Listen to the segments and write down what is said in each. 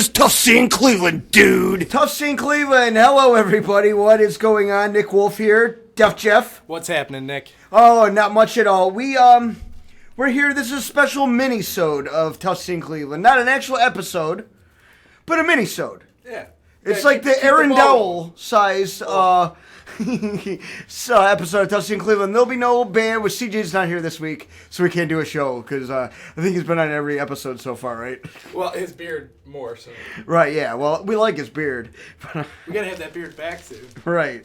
just tough seeing Cleveland, dude. Tough scene Cleveland. Hello, everybody. What is going on? Nick Wolf here. Def Jeff. What's happening, Nick? Oh, not much at all. We're here. This is a special mini-sode of Tough Scene Cleveland. Not an actual episode, but a mini-sode. Yeah. It's like the Aaron Dowell size episode of Tough Scene Cleveland. There'll be no band, with CJ's not here this week, so we can't do a show, because I think he's been on every episode so far, right? Well, his beard more, so. Right, yeah. Well, we like his beard. We gotta have that beard back soon. Right.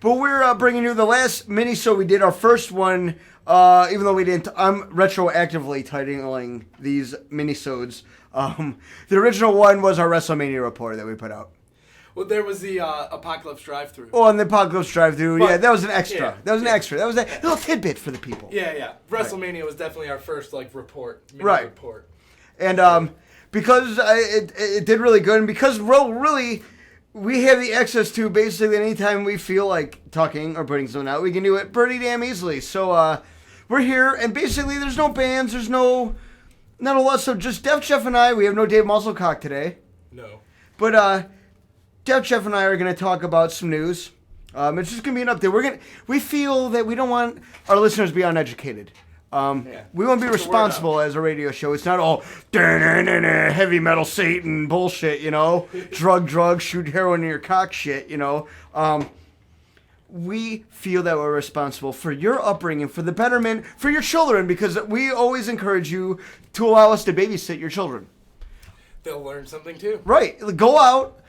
But we're bringing you the last mini-sode we did, our first one, even though we didn't, I'm retroactively titling these mini-sodes. The original one was our WrestleMania report that we put out. Well, there was the Apocalypse drive-thru. Oh, and the Apocalypse drive-thru, yeah, that was an extra. Yeah, that was an extra. That was a little tidbit for the people. Yeah. WrestleMania was definitely our first, report. Right. Report. And because it did really good, and because we have the access to basically anytime we feel like talking or putting something out, we can do it pretty damn easily. So we're here, and basically there's no bands, there's not a lot, so just Def Jeff and I. We have no Dave Musselcock today. No. But Def Jeff and I are going to talk about some news. It's just going to be an update. We feel that we don't want our listeners to be uneducated. We won't be responsible as a radio show. It's not all heavy metal Satan bullshit, drug, shoot heroin in your cock shit, We feel that we're responsible for your upbringing, for the betterment, for your children, because we always encourage you to allow us to babysit your children. They'll learn something too. Right. Go out,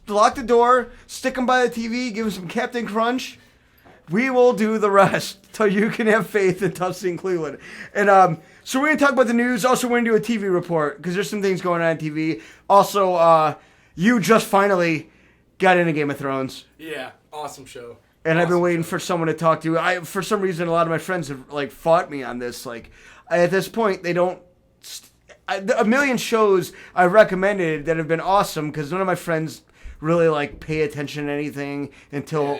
lock the door, stick them by the TV, give them some Captain Crunch. We will do the rest so you can have faith in Tough Scene Cleveland. And so we're going to talk about the news. Also, we're going to do a TV report because there's some things going on TV. Also, you just finally got into Game of Thrones. Yeah, awesome show. And I've been waiting for someone to talk to. For some reason, a lot of my friends have fought me on this. At this point, they don't. A million shows I've recommended that have been awesome because none of my friends really pay attention to anything until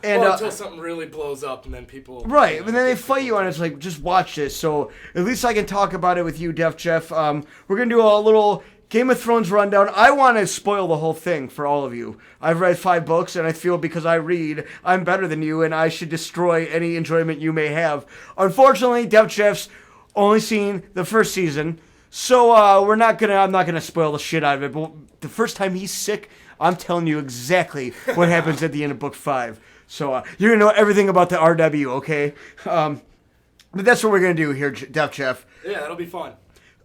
until something really blows up and then people... Right, and then they fight you on it. It's just watch this. So at least I can talk about it with you, Def Jeff. We're going to do a little Game of Thrones rundown. I want to spoil the whole thing for all of you. I've read 5 books, and I feel because I read, I'm better than you, and I should destroy any enjoyment you may have. Unfortunately, Def Jeff's only seen the first season, so I'm not gonna spoil the shit out of it. But the first time he's sick, I'm telling you exactly what happens at the end of book 5. So you're going to know everything about the RW, okay? But that's what we're going to do here, Def Jeff. Yeah, that'll be fun.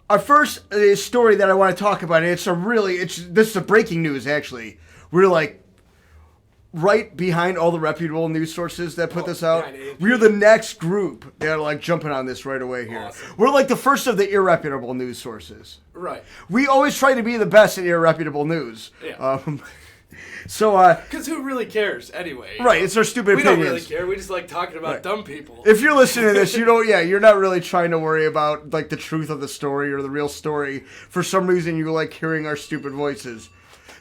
Our first story that I want to talk about, and this is a breaking news, actually. We're right behind all the reputable news sources that put this out. We're the next group that are jumping on this right away here. Awesome. We're the first of the irreputable news sources. Right. We always try to be the best at irreputable news. Yeah. Because who really cares anyway? Right, it's our stupid opinions. We don't really care. We just like talking about dumb people. If you're listening to this, you're not really trying to worry about the truth of the story or the real story. For some reason, you like hearing our stupid voices.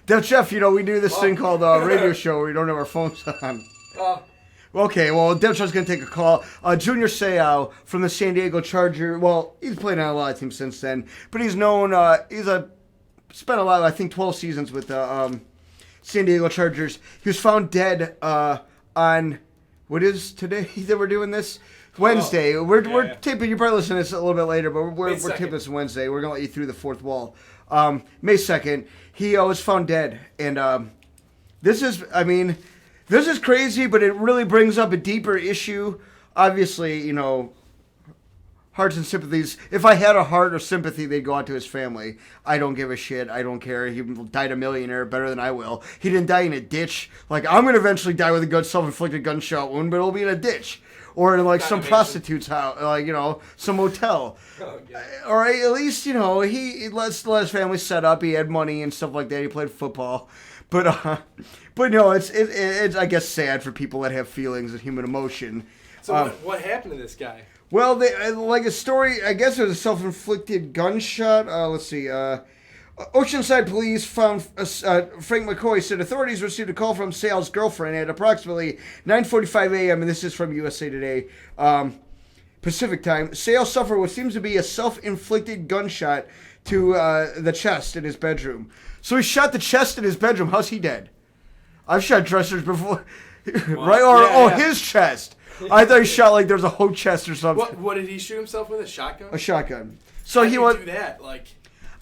Def Jeff, we do this thing called a radio show where we don't have our phones on. Okay, well, Def Jeff's going to take a call. Junior Seau from the San Diego Charger. Well, he's played on a lot of teams since then, but he's known. Spent a lot, I think, 12 seasons with San Diego Chargers. He was found dead on, what is today that we're doing this? Wednesday. We're taping, you're probably listening to this a little bit later, but we're taping this Wednesday. We're going to let you through the fourth wall. May 2nd, he was found dead. And this is crazy, but it really brings up a deeper issue. Obviously, hearts and sympathies. If I had a heart or sympathy, they'd go out to his family. I don't give a shit. I don't care. He died a millionaire better than I will. He didn't die in a ditch. I'm going to eventually die with a good self-inflicted gunshot wound, but it'll be in a ditch. Or in some prostitute's house, some motel. Oh, yeah. Or at least, he let his family set up. He had money and stuff like that. He played football. But no, it's I guess sad for people that have feelings and human emotion. So what happened to this guy? Well, a story, I guess it was a self-inflicted gunshot. Let's see. Oceanside police found, Frank McCoy said authorities received a call from Seau's girlfriend at approximately 9:45 a.m., and this is from USA Today, Pacific time. Seau suffered what seems to be a self-inflicted gunshot to the chest in his bedroom. So he shot the chest in his bedroom. How's he dead? I've shot dressers before. Right? Or his chest. I thought he shot like there was a whole chest or something. What did he shoot himself with? A shotgun? A shotgun. So he would do that.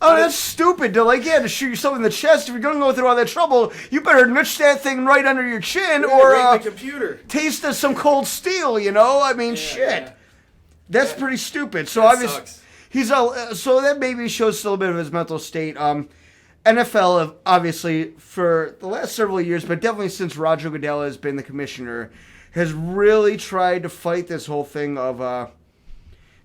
Oh, that's stupid. To shoot yourself in the chest. If you're going to go through all that trouble, you better nudge that thing right under your chin or the computer. Taste of some cold steel, I mean, shit. Yeah. That's pretty stupid. So that obviously, sucks. So that maybe shows a little bit of his mental state. NFL, obviously, for the last several years, but definitely since Roger Goodell has been the commissioner, has really tried to fight this whole thing of,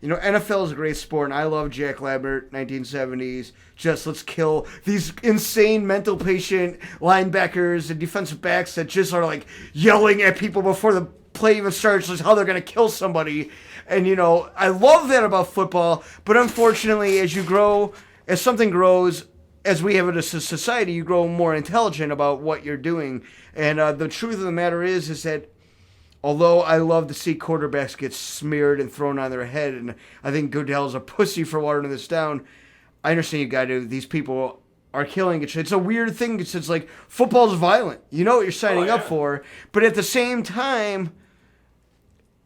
NFL is a great sport, and I love Jack Lambert, 1970s. Just let's kill these insane mental patient linebackers and defensive backs that just are like yelling at people before the play even starts, just how they're going to kill somebody. And, I love that about football, but unfortunately, as something grows, as we have in a society, you grow more intelligent about what you're doing. And the truth of the matter is that although I love to see quarterbacks get smeared and thrown on their head, and I think Goodell's a pussy for watering this down, I understand these people are killing each other. It's a weird thing. It's like football's violent. You know what you're signing up for. But at the same time,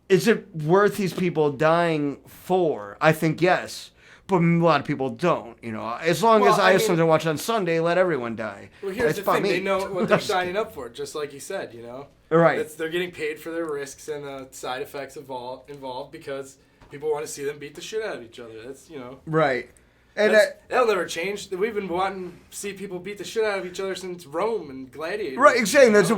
is it worth these people dying for? I think yes. But a lot of people don't, As long as I have something to watch on Sunday, let everyone die. Well, here's the thing. They know what they're signing up for, just like you said, Right. They're getting paid for their risks and the side effects involved because people want to see them beat the shit out of each other. That's, Right. And that'll never change. We've been wanting to see people beat the shit out of each other since Rome and gladiators. Right, exactly. That's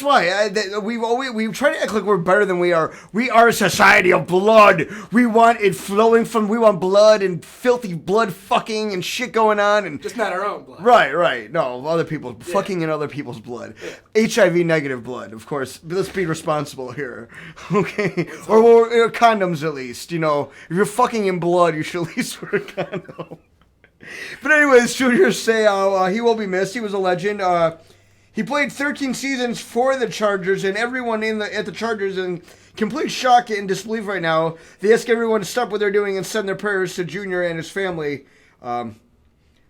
why we've tried to act like we're better than we are. We are a society of blood. We want it flowing from. We want blood and filthy blood fucking and shit going on and just not our own blood. Right. No, other people's fucking in other people's blood. Yeah. HIV negative blood, of course. Let's be responsible here, okay? Or condoms at least. If you're fucking in blood, you should at least wear a condom. But anyways, Junior Seau, he will be missed. He was a legend. He played 13 seasons for the Chargers, and everyone at the Chargers in complete shock and disbelief right now. They ask everyone to stop what they're doing and send their prayers to Junior and his family.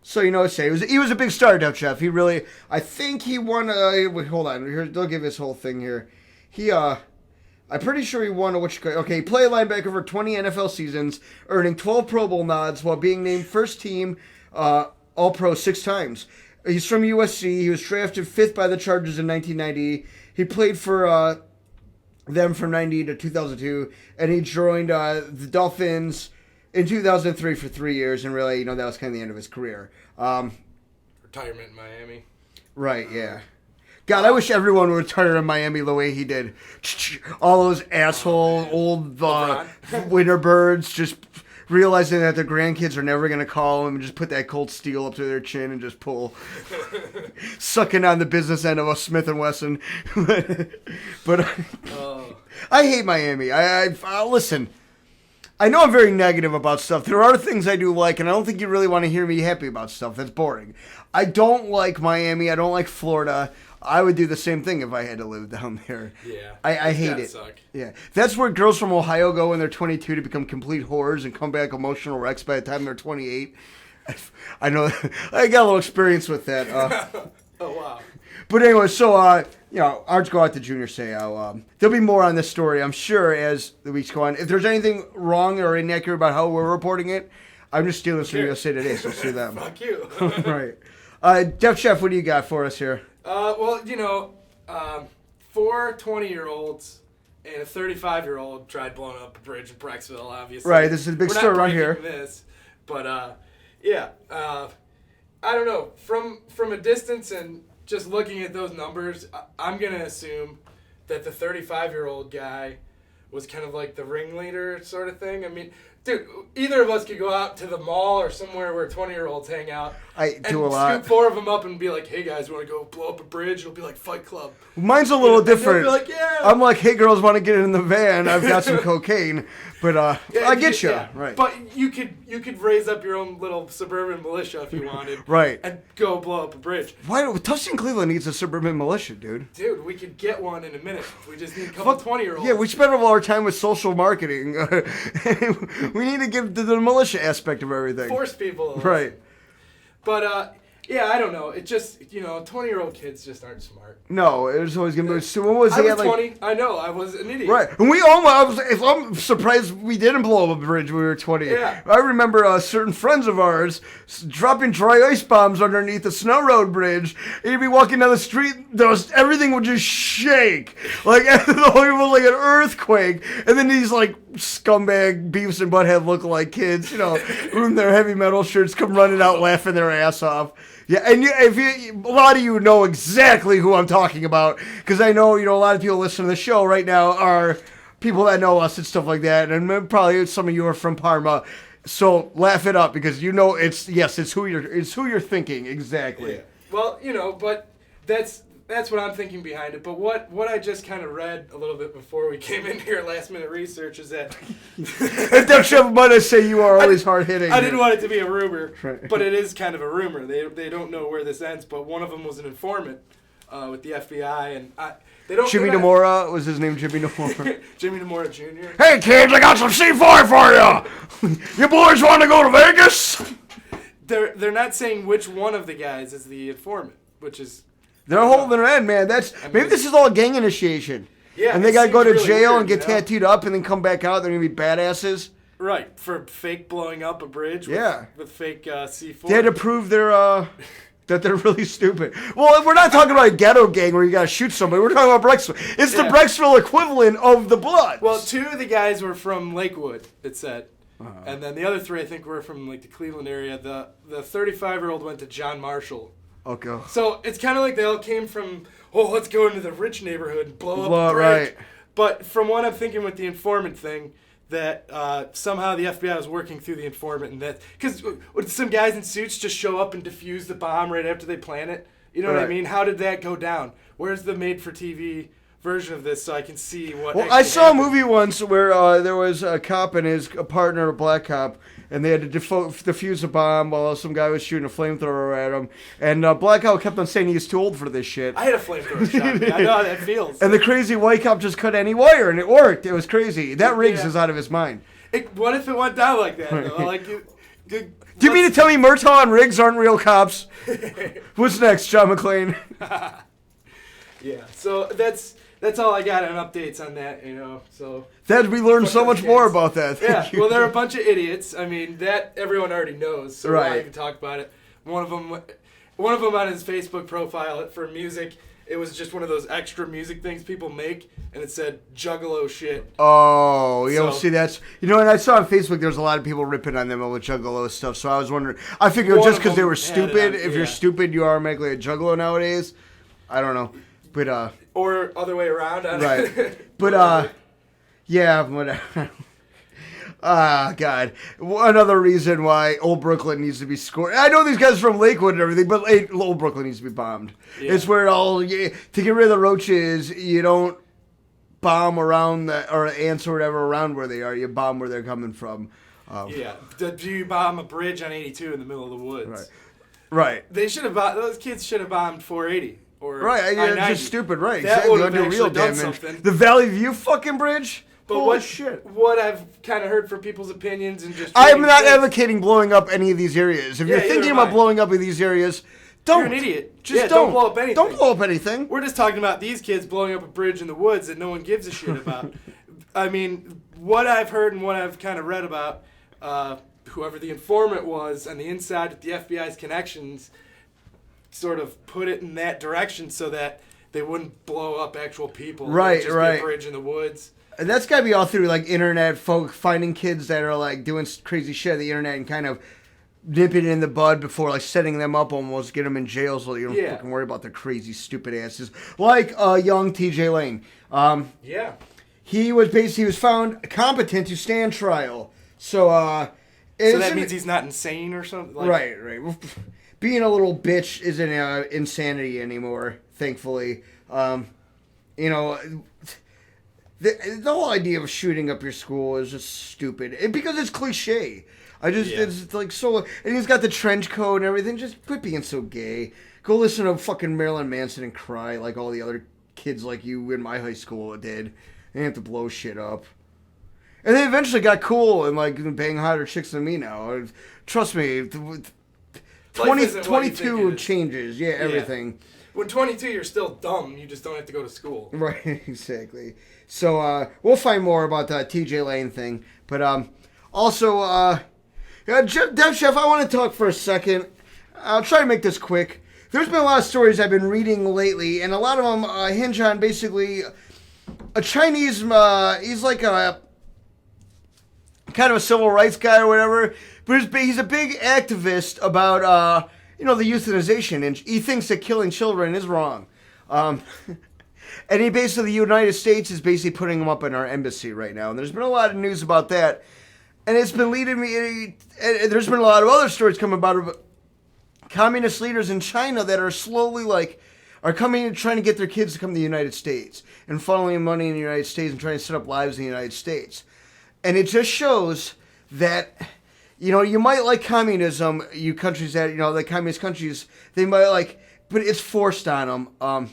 So he was a big star, Def Chef. He really, I think he won. Hold on, here, they'll give his whole thing here. I'm pretty sure he won he played linebacker for 20 NFL seasons, earning 12 Pro Bowl nods while being named first team All-Pro 6 times. He's from USC. He was drafted 5th by the Chargers in 1990. He played for them from 90 to 2002, and he joined the Dolphins in 2003 for 3 years, and really, that was kind of the end of his career. Retirement in Miami. Right, yeah. God, I wish everyone would retire in Miami the way he did. All those asshole old winter birds just realizing that their grandkids are never going to call them and just put that cold steel up to their chin and just pull. Sucking on the business end of a Smith & Wesson. But I hate Miami. I listen, I know I'm very negative about stuff. There are things I do like, and I don't think you really want to hear me happy about stuff. That's boring. I don't like Miami. I don't like Florida. I would do the same thing if I had to live down there. Yeah. I hate it. Suck. Yeah. That's where girls from Ohio go when they're 22 to become complete whores and come back emotional wrecks by the time they're 28. I know. I got a little experience with that. Oh, wow. But anyway, so, ours go out to Junior Seau. There'll be more on this story, I'm sure, as the weeks go on. If there's anything wrong or inaccurate about how we're reporting it, I'm just stealing from USA Today, so sue them. Fuck you. Right. Def Chef, what do you got for us here? 4 20-year-olds and a 35-year-old tried blowing up a bridge in Bridgeville, obviously. Right, this is a big story right here. This, but, I don't know. From a distance and just looking at those numbers, I'm going to assume that the 35-year-old guy was kind of like the ringleader sort of thing. I mean, dude, either of us could go out to the mall or somewhere where 20-year-olds hang out. I do a lot. Scoop 4 of them up and be like, hey, guys, want to go blow up a bridge? It'll be like Fight Club. Mine's a little different. Be like, yeah. I'm like, hey, girls, want to get in the van? I've got some cocaine. But I get you. Yeah. Right. But you could raise up your own little suburban militia if you wanted. Right. And go blow up a bridge. Why? Tustin, Cleveland needs a suburban militia, dude. Dude, we could get one in a minute. We just need a couple 20-year-olds. Yeah, we spend all our time with social marketing. We need to give the militia aspect of everything. Force people. Right. But yeah, I don't know. It just 20-year-old kids just aren't smart. No, it was always gonna be. So when was I he was at, 20. I know. I was an idiot. Right, and we almost. I'm surprised we didn't blow up a bridge when we were 20. Yeah. I remember certain friends of ours dropping dry ice bombs underneath the snow road bridge. And you'd be walking down the street, everything would just shake, like it was like an earthquake. And then these like scumbag Beavis and Butthead lookalike kids, in their heavy metal shirts, come running out laughing their ass off. Yeah, and a lot of you know exactly who I'm talking about, because I know, a lot of people listening to the show right now are people that know us and stuff like that, and probably some of you are from Parma, so laugh it up, because it's who you're thinking, exactly. Yeah. Well, but that's what I'm thinking behind it. But what I just kind of read a little bit before we came in here, last minute research, is that And Dutch Chef might say you are always hard hitting. I didn't want it to be a rumor, Right. but it is kind of a rumor. They don't know where this ends, but one of them was an informant with the FBI, and they don't. Jimmy Nomura was his name. Jimmy Nomura. Jimmy Nomura Jr. Hey kids, I got some C4 for you. You boys want to go to Vegas? They're not saying which one of the guys is the informant, which is. They're holding their end, man. Maybe this is all gang initiation. Yeah, and they gotta go to really jail weird, and get tattooed up and then come back out. They're gonna be badasses. Right, for fake blowing up a bridge with fake C4. They had to prove that they're really stupid. Well, we're not talking about a ghetto gang where you gotta shoot somebody. We're talking about Brexville. It's the Brexville equivalent of the Bloods. Well, 2 of the guys were from Lakewood, it said. And then the other 3, I think, were from like the Cleveland area. The 35-year-old went to John Marshall. Okay. So it's kind of like they all came from, let's go into the rich neighborhood and blow up a bridge. Right. But from what I'm thinking with the informant thing, that somehow the FBI was working through the informant, and that because would some guys in suits just show up and defuse the bomb right after they plant it? You know what I mean? How did that go down? Where's the made-for-TV version of this so I can see what? Well, I saw a movie once where there was a cop and his partner, a black cop, and they had to defuse a bomb while some guy was shooting a flamethrower at him. And black cop kept on saying he was too old for this shit. I had a flamethrower shot. I know how that feels. And the crazy white cop just cut any wire, and it worked. It was crazy. That Riggs is out of his mind. What if it went down like that, though? Like, do you mean to tell me Murtaugh and Riggs aren't real cops? What's next, John McClane? Yeah, so that's all I got on updates on that, so... We learned so much more about that. Thank you. Well, they're a bunch of idiots. I mean, that everyone already knows, so right. why even talk about it? One of them on his Facebook profile for music, it was just one of those extra music things people make, and it said Juggalo shit. Oh, see, that's... and I saw on Facebook there's a lot of people ripping on them with Juggalo stuff, so I was wondering... I figured just because they were stupid, if you're stupid, you are automatically a Juggalo nowadays. I don't know, but... Or other way around. Right. But, yeah, whatever. God. Another reason why Old Brooklyn needs to be scored. I know these guys are from Lakewood and everything, but Old Brooklyn needs to be bombed. Yeah. It's where to get rid of the roaches, you don't bomb around or ants or whatever around where they are. You bomb where they're coming from. Do you bomb a bridge on 82 in the middle of the woods? Right. They should have those kids should have bombed 480. Right, it's just stupid, right? That exactly, would have under real done damage. something. The Valley View fucking bridge? But holy shit. What I've kind of heard from people's opinions and just... I'm not advocating blowing up any of these areas. If you're thinking about blowing up in these areas, don't. You're an idiot. Just don't blow up anything. Don't blow up anything. We're just talking about these kids blowing up a bridge in the woods that no one gives a shit about. I mean, what I've heard and what I've kind of read about whoever the informant was on the inside with the FBI's connections sort of put it in that direction so that they wouldn't blow up actual people. Right, just right. Be a bridge in the woods. And that's got to be all through, like, internet folk finding kids that are, like, doing crazy shit on the internet and kind of nipping it in the bud before, like, setting them up almost, get them in jail so that you don't fucking worry about their crazy, stupid asses. Like young TJ Lane. He was found competent to stand trial. So that means he's not insane or something? Right. Being a little bitch isn't insanity anymore, thankfully. The whole idea of shooting up your school is just stupid. Because it's cliche. It's like so... And he's got the trench coat and everything. Just quit being so gay. Go listen to fucking Marilyn Manson and cry like all the other kids like you in my high school did. They have to blow shit up. And they eventually got cool and like bang hotter chicks than me now. Trust me... Life isn't what you think 22 it is. changes. Yeah, everything. When 22, you're still dumb. You just don't have to go to school. Right, exactly. So we'll find more about the TJ Lane thing. But also, Dev Chef, I want to talk for a second. I'll try to make this quick. There's been a lot of stories I've been reading lately, and a lot of them hinge on basically a Chinese, he's like a kind of a civil rights guy or whatever, but he's a big activist about, the euthanization, and he thinks that killing children is wrong. And he basically, the United States is basically putting him up in our embassy right now, and there's been a lot of news about that, and it's been leading me, and there's been a lot of other stories coming about it, communist leaders in China that are slowly are coming and trying to get their kids to come to the United States and funneling money in the United States and trying to set up lives in the United States. And it just shows that, you might like communism, you countries that, the communist countries, they might but it's forced on them.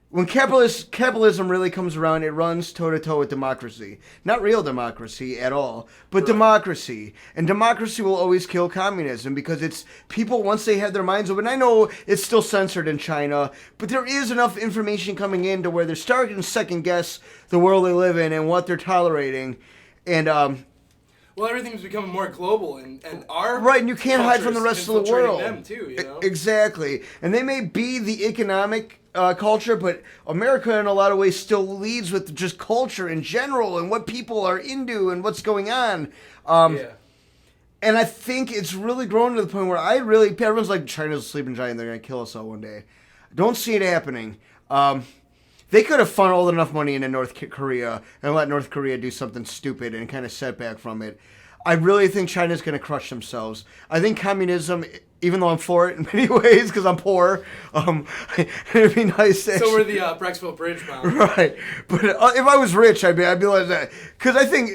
When capitalism really comes around, it runs toe-to-toe with democracy. Not real democracy at all, but democracy. And democracy will always kill communism because it's people, once they have their minds open. I know it's still censored in China, but there is enough information coming in to where they're starting to second-guess the world they live in and what they're tolerating. And, well, everything's becoming more global, and our right, and you can't hide from the rest of the world. Them too, Exactly, and they may be the economic culture, but America, in a lot of ways, still leads with just culture in general and what people are into and what's going on. And I think it's really grown to the point where everyone's like, China's a sleeping giant, they're going to kill us all one day. Don't see it happening. They could have funneled enough money into North Korea and let North Korea do something stupid and kind of set back from it. I really think China's going to crush themselves. I think communism, even though I'm for it in many ways because I'm poor, it'd be nice. So we're the Bridgeville Bridge bound. Right. But if I was rich, I'd be like that. Because I think,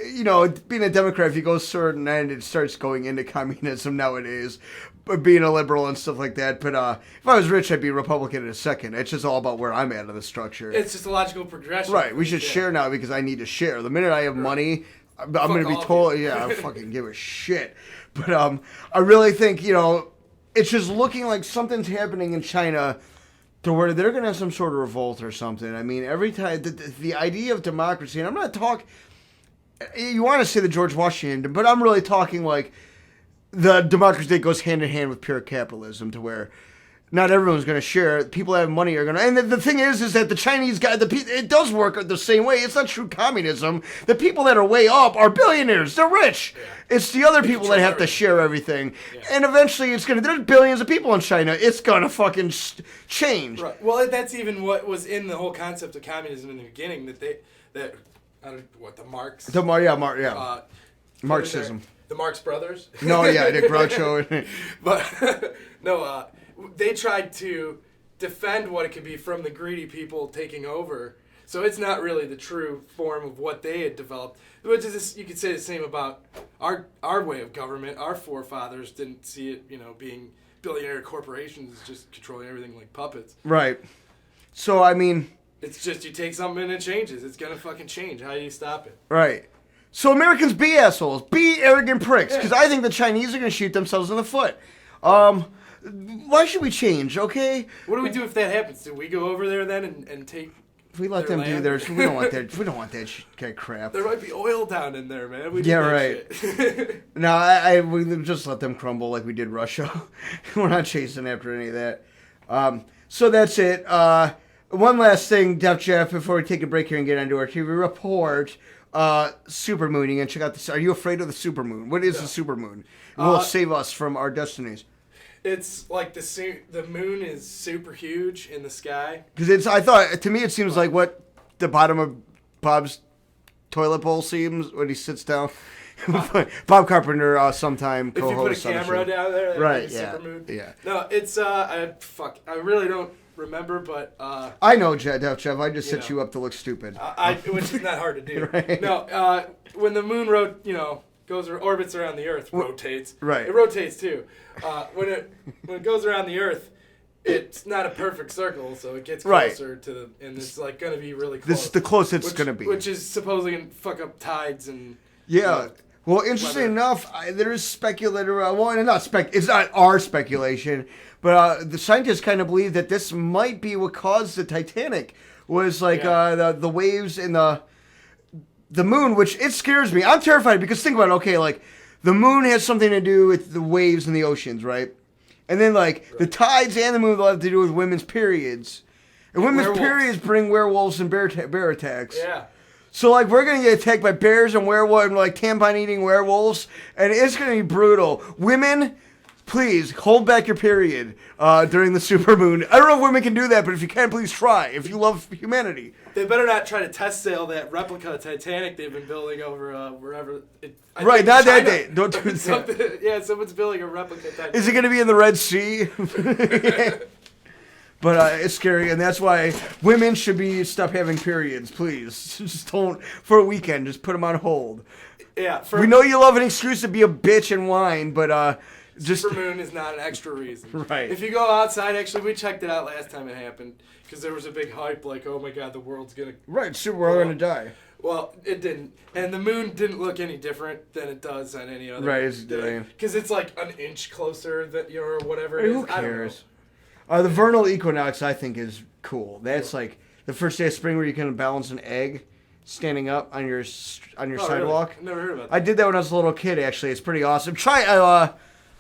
being a Democrat, if you go a certain end, it starts going into communism nowadays. But being a liberal and stuff like that. But if I was rich, I'd be a Republican in a second. It's just all about where I'm at in the structure. It's just a logical progression. Right. We should share now because I need to share. The minute I have money, I'm going to be told, I don't fucking give a shit. But I really think, it's just looking like something's happening in China to where they're going to have some sort of revolt or something. I mean, every time, the idea of democracy, and I'm not talking, you want to say the George Washington, but I'm really talking like the democracy that goes hand in hand with pure capitalism to where not everyone's going to share. People that have money are going to... And the thing is that the Chinese guy... it does work the same way. It's not true communism. The people that are way up are billionaires. They're rich. Yeah. It's the other people that have to share everything. Yeah. And eventually it's going to... There's billions of people in China. It's going to fucking change. Right. Well, that's even what was in the whole concept of communism in the beginning. The Marx... Marxism. The Marx Brothers? No, yeah, the Groucho. But, no, they tried to defend what it could be from the greedy people taking over. So it's not really the true form of what they had developed. Which is, you could say the same about our way of government. Our forefathers didn't see it, being billionaire corporations just controlling everything like puppets. Right. So, I mean... It's just you take something and it changes. It's going to fucking change. How do you stop it? Right. So Americans, be assholes. Be arrogant pricks. Because I think the Chinese are going to shoot themselves in the foot. Why should we change, okay? What do we do if that happens? Do we go over there then and take... If we let them land? Do theirs, we don't want that. We don't want that kind of crap. There might be oil down in there, man. We right. Shit. No, we just let them crumble like we did Russia. We're not chasing after any of that. So that's it. One last thing, Def Jeff, before we take a break here and get into our TV report. Supermooning, and check out this. Are you afraid of the supermoon? What is the supermoon? It will save us from our destinies. It's like the moon is super huge in the sky. Because to me it seems like what the bottom of Bob's toilet bowl seems when he sits down. Bob Carpenter, sometime co-host. If you put a camera down there, right? Yeah. Supermoon. Yeah. No, it's I really don't remember, but I know, Jeff. I just set you up to look stupid. Which is not hard to do. Right. No, when the moon orbits around the Earth, rotates. Right. It rotates too. When it goes around the Earth, it's not a perfect circle, so it gets closer to and it's like going to be really close. This is the closest it's going to be. Which is supposedly going to fuck up tides and... Yeah. Well, interesting enough, there is speculator. It's not our speculation, but the scientists kind of believe that this might be what caused the Titanic. Was like the waves in the moon, which it scares me. I'm terrified because think about it. Okay, like the moon has something to do with the waves in the oceans, right? And then like the tides and the moon will have to do with women's periods, and women's periods bring werewolves and bear attacks. Yeah. So, like, we're going to get attacked by bears and werewolves, and, like, tampon-eating werewolves, and it's going to be brutal. Women, please, hold back your period during the supermoon. I don't know if women can do that, but if you can, please try, if you love humanity. They better not try to test sail that replica Titanic they've been building over wherever. Right, not China. That day. Don't do that. Yeah, someone's building a replica Titanic. Is it going to be in the Red Sea? But it's scary, and that's why women should stop having periods, please. Just don't, for a weekend, just put them on hold. Yeah. We know you love an excuse to be a bitch and whine, but just... Supermoon is not an extra reason. Right. If you go outside, actually, we checked it out last time it happened, because there was a big hype, like, oh my god, the world's going to... Right, we're all going to die. Well, it didn't. And the moon didn't look any different than it does on any other day. Because it's like an inch closer or whatever it is. Who cares? The vernal equinox, I think, is cool. That's like the first day of spring where you can balance an egg standing up on your sidewalk. Really? Never heard about that. I did that when I was a little kid, actually. It's pretty awesome. Try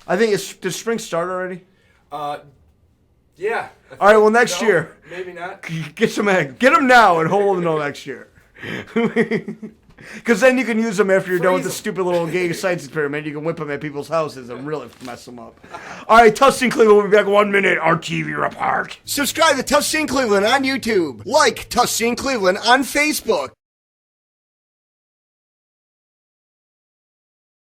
I think does spring start already? Yeah. All right, well, next year. Maybe not. Get some eggs. Get them now and hold them until next year. Because then you can use them after you're done with the stupid little gay science experiment. You can whip them at people's houses and really mess them up. All right, Tough Scene Cleveland will be back 1 minute. Our TV report. Subscribe to Tough Scene Cleveland on YouTube. Like Tough Scene Cleveland on Facebook.